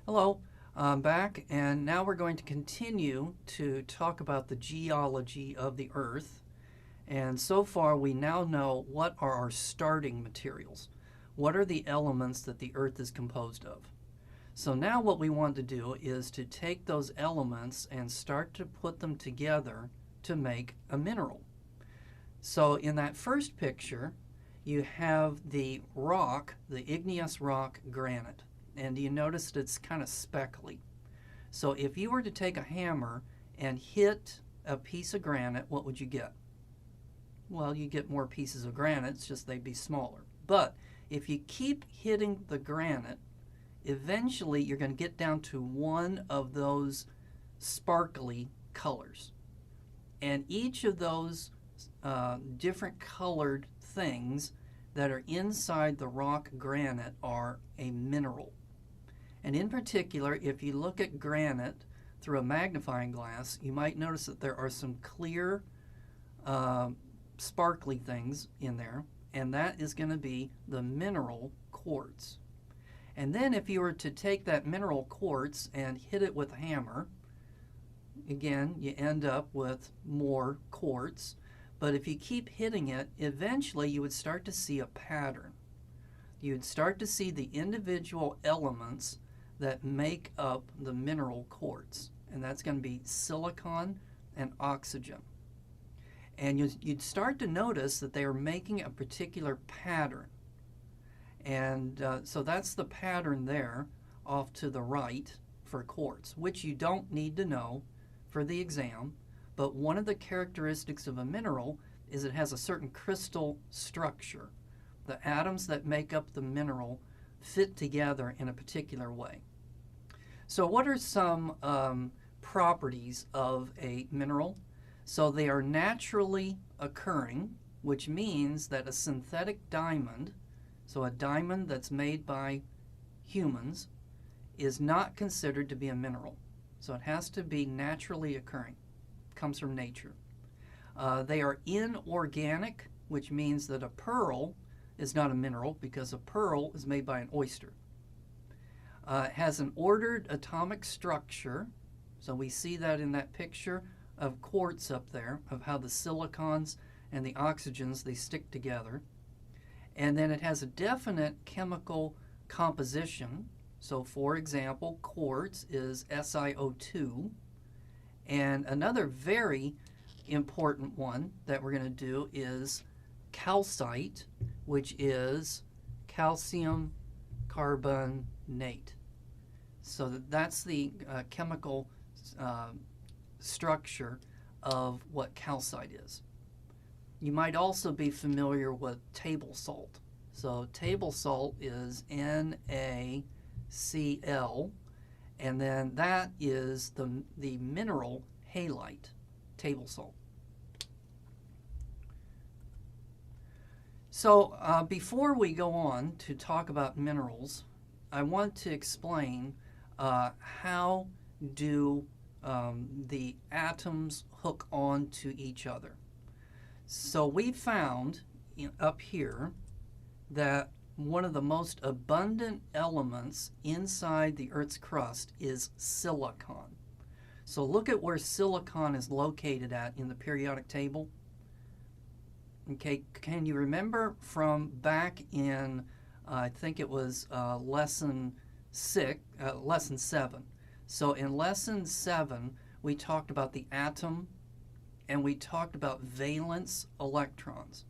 Hello, I'm back, and now we're going to continue to talk about the geology of the Earth. And so far, we now know what are our starting materials. What are the elements that the Earth is composed of? So now what we want to do is to take those elements and start to put them together to make a mineral. So in that first picture, you have the rock, the igneous rock granite. And you notice that it's kind of speckly. So if you were to take a hammer and hit a piece of granite, what would you get? Well, you get more pieces of granite, it's just they'd be smaller. But if you keep hitting the granite, eventually you're going to get down to one of those sparkly colors. And each of those different colored things that are inside the rock granite are a mineral. And in particular, if you look at granite through a magnifying glass, you might notice that there are some clear, sparkly things in there, and that is going to be the mineral quartz. And then if you were to take that mineral quartz and hit it with a hammer, again, you end up with more quartz. But if you keep hitting it, eventually you would start to see a pattern. You'd start to see the individual elements that make up the mineral quartz. And that's going to be silicon and oxygen. And you'd start to notice that they are making a particular pattern. And so that's the pattern there off to the right for quartz, which you don't need to know for the exam. But one of the characteristics of a mineral is it has a certain crystal structure. The atoms that make up the mineral fit together in a particular way. So what are some properties of a mineral? So they are naturally occurring, which means that a synthetic diamond, so a diamond that's made by humans, is not considered to be a mineral. So it has to be naturally occurring. Comes from nature. They are inorganic, which means that a pearl is not a mineral because a pearl is made by an oyster. It has an ordered atomic structure, so we see that in that picture of quartz up there, of how the silicons and the oxygens, they stick together. And then it has a definite chemical composition. So for example, quartz is SiO2. And another very important one that we're going to do is calcite, which is calcium carbonate. So that's the chemical structure of what calcite is. You might also be familiar with table salt. So table salt is NaCl, and then that is the mineral halite, table salt. So before we go on to talk about minerals, I want to explain how do the atoms hook on to each other. So we found up here that one of the most abundant elements inside the Earth's crust is silicon. So look at where silicon is located at in the periodic table. Okay, can you remember from back in, I think it was lesson 7. So in lesson 7, we talked about the atom and we talked about valence electrons.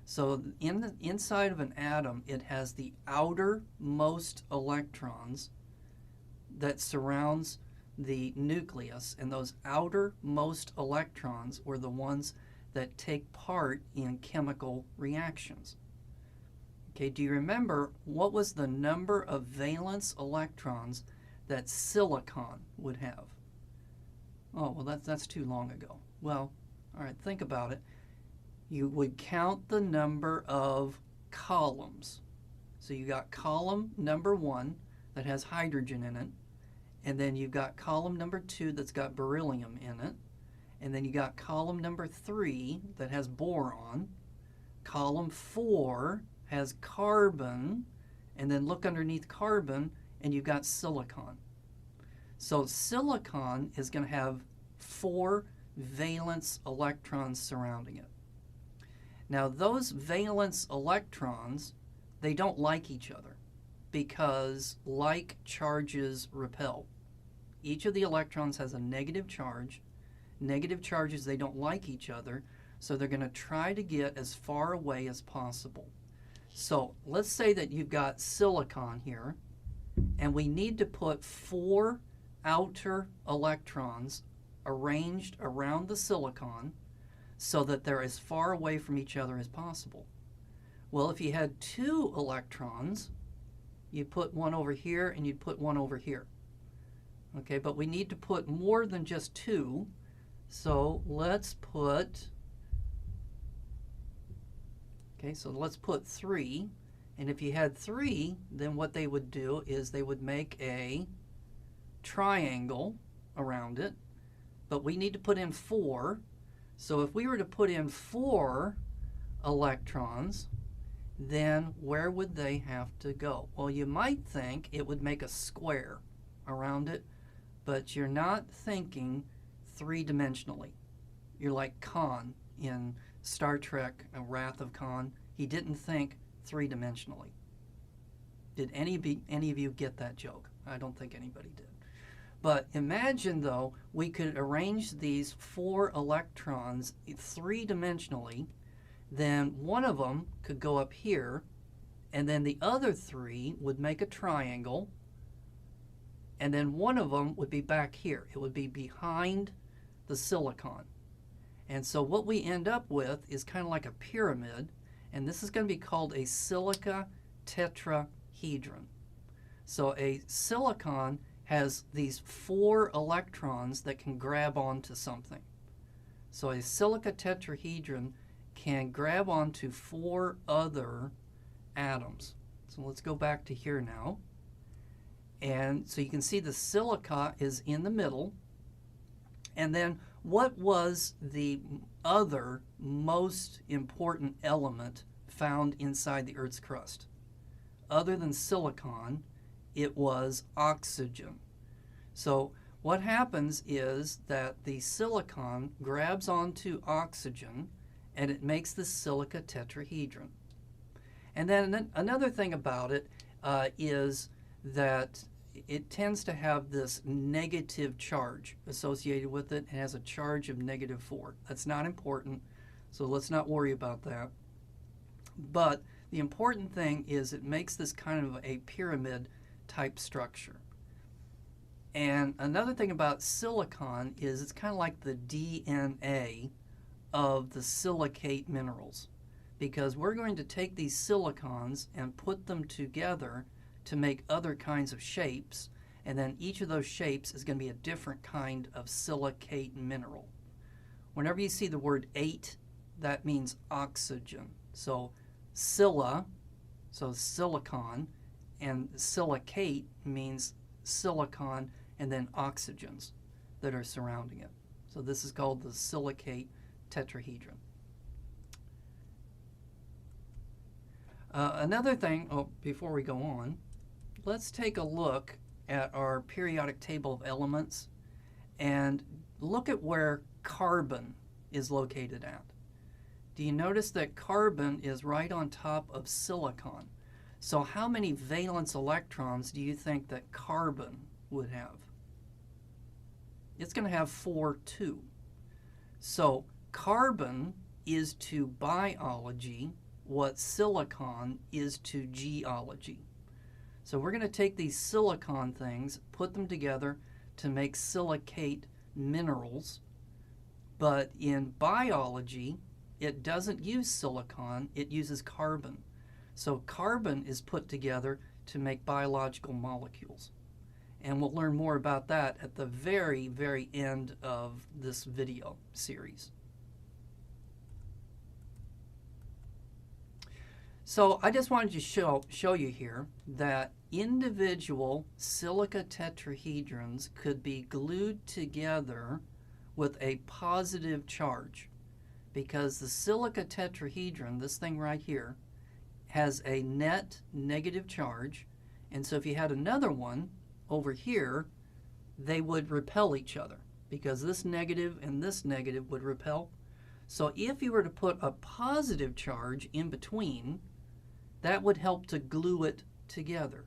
So inside of an atom, it has the outermost electrons that surrounds the nucleus, and those outermost electrons were the ones that take part in chemical reactions. Okay, do you remember what was the number of valence electrons that silicon would have? Oh, well, that's too long ago. Well, all right, think about it. You would count the number of columns. So you got column number 1 that has hydrogen in it, and then you've got column number 2 that's got beryllium in it, and then you got column number 3 that has boron, column 4 has carbon, and then look underneath carbon and you've got silicon. So silicon is going to have 4 valence electrons surrounding it. Now those valence electrons, they don't like each other because like charges repel. Each of the electrons has a negative charge. Negative charges, they don't like each other, so they're going to try to get as far away as possible. So let's say that you've got silicon here, and we need to put 4 outer electrons arranged around the silicon so that they're as far away from each other as possible. Well, if you had 2 electrons, you'd put one over here and you'd put one over here. Okay, but we need to put more than just 2, so let's put 3. And if you had 3, then what they would do is they would make a triangle around it, but we need to put in 4. So if we were to put in 4 electrons, then where would they have to go? Well, you might think it would make a square around it, but you're not thinking 3-dimensionally. You're like Khan in Star Trek, Wrath of Khan. He didn't think 3-dimensionally. Did any of you get that joke? I don't think anybody did. But imagine, though, we could arrange these 4 electrons 3-dimensionally, then one of them could go up here, and then the other 3 would make a triangle, and then one of them would be back here. It would be behind the silicon. And so what we end up with is kind of like a pyramid, and this is going to be called a silica tetrahedron. So a silicon has these 4 electrons that can grab onto something. So a silica tetrahedron can grab onto 4 other atoms. So let's go back to here now. And so you can see the silica is in the middle. And then what was the other most important element found inside the Earth's crust? Other than silicon, it was oxygen. So what happens is that the silicon grabs onto oxygen and it makes the silica tetrahedron. And then another thing about it is that it tends to have this negative charge associated with it. It has a charge of -4. That's not important, so let's not worry about that. But the important thing is it makes this kind of a pyramid type structure. And another thing about silicon is it's kind of like the DNA of the silicate minerals, because we're going to take these silicons and put them together to make other kinds of shapes, and then each of those shapes is going to be a different kind of silicate mineral. Whenever you see the word ate, that means oxygen. So silica, so silicon, and silicate means silicon and then oxygens that are surrounding it. So this is called the silicate tetrahedron. Another thing, before we go on, let's take a look at our periodic table of elements and look at where carbon is located at. Do you notice that carbon is right on top of silicon? So how many valence electrons do you think that carbon would have? It's going to have 4 too. So carbon is to biology what silicon is to geology. So we're going to take these silicon things, put them together to make silicate minerals, but in biology it doesn't use silicon, it uses carbon. So carbon is put together to make biological molecules. And we'll learn more about that at the very, very end of this video series. So I just wanted to show you here that individual silica tetrahedrons could be glued together with a positive charge, because the silica tetrahedron, this thing right here, has a net negative charge, And so if you had another one over here, they would repel each other because this negative and this negative would repel. So if you were to put a positive charge in between, that would help to glue it together.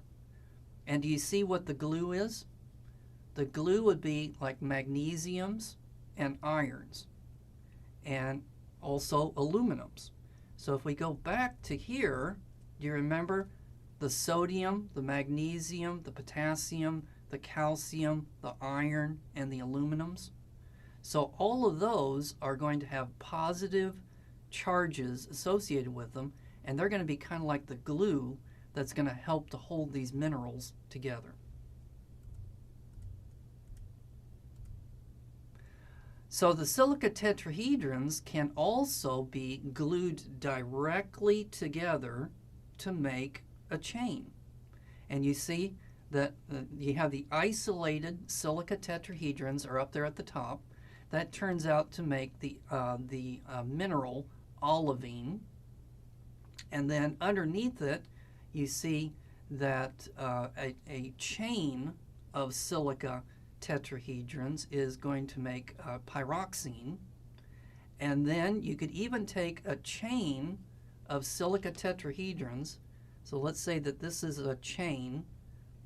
And do you see what the glue is? The glue would be like magnesiums and irons and also aluminums. So if we go back to here, do you remember the sodium, the magnesium, the potassium, the calcium, the iron, and the aluminums? So all of those are going to have positive charges associated with them, and they're going to be kind of like the glue that's going to help to hold these minerals together. So the silica tetrahedrons can also be glued directly together to make a chain. And you see that you have the isolated silica tetrahedrons are up there at the top. That turns out to make the mineral olivine. And then underneath it, you see that a chain of silica tetrahedrons is going to make pyroxene. And then you could even take a chain of silica tetrahedrons. So let's say that this is a chain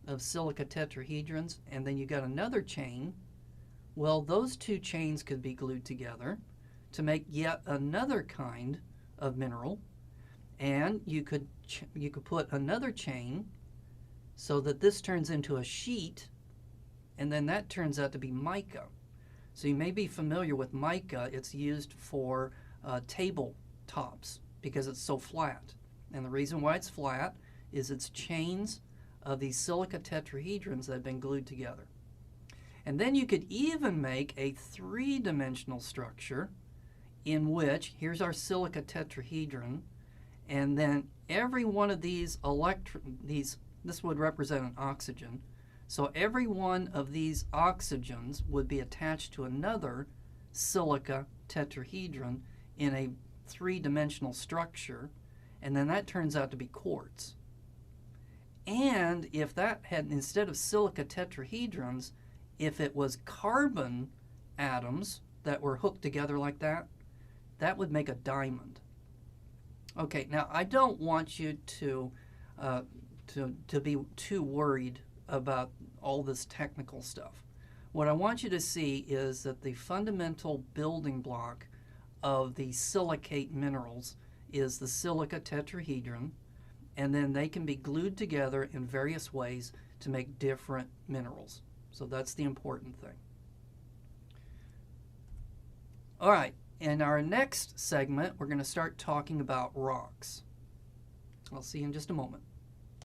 of silica tetrahedrons, and then you got another chain. Well, those two chains could be glued together to make yet another kind of mineral. And you could put another chain so that this turns into a sheet, and then that turns out to be mica. So you may be familiar with mica. It's used for table tops because it's so flat. And the reason why it's flat is it's chains of these silica tetrahedrons that have been glued together. And then you could even make a three-dimensional structure in which, here's our silica tetrahedron, and then every one of these this would represent an oxygen. So every one of these oxygens would be attached to another silica tetrahedron in a three-dimensional structure, and then that turns out to be quartz. And if that had, instead of silica tetrahedrons, if it was carbon atoms that were hooked together like that, that would make a diamond. Okay, now I don't want you to be too worried about all this technical stuff. What I want you to see is that the fundamental building block of the silicate minerals is the silica tetrahedron, and then they can be glued together in various ways to make different minerals. So that's the important thing. All right, in our next segment, we're going to start talking about rocks. I'll see you in just a moment.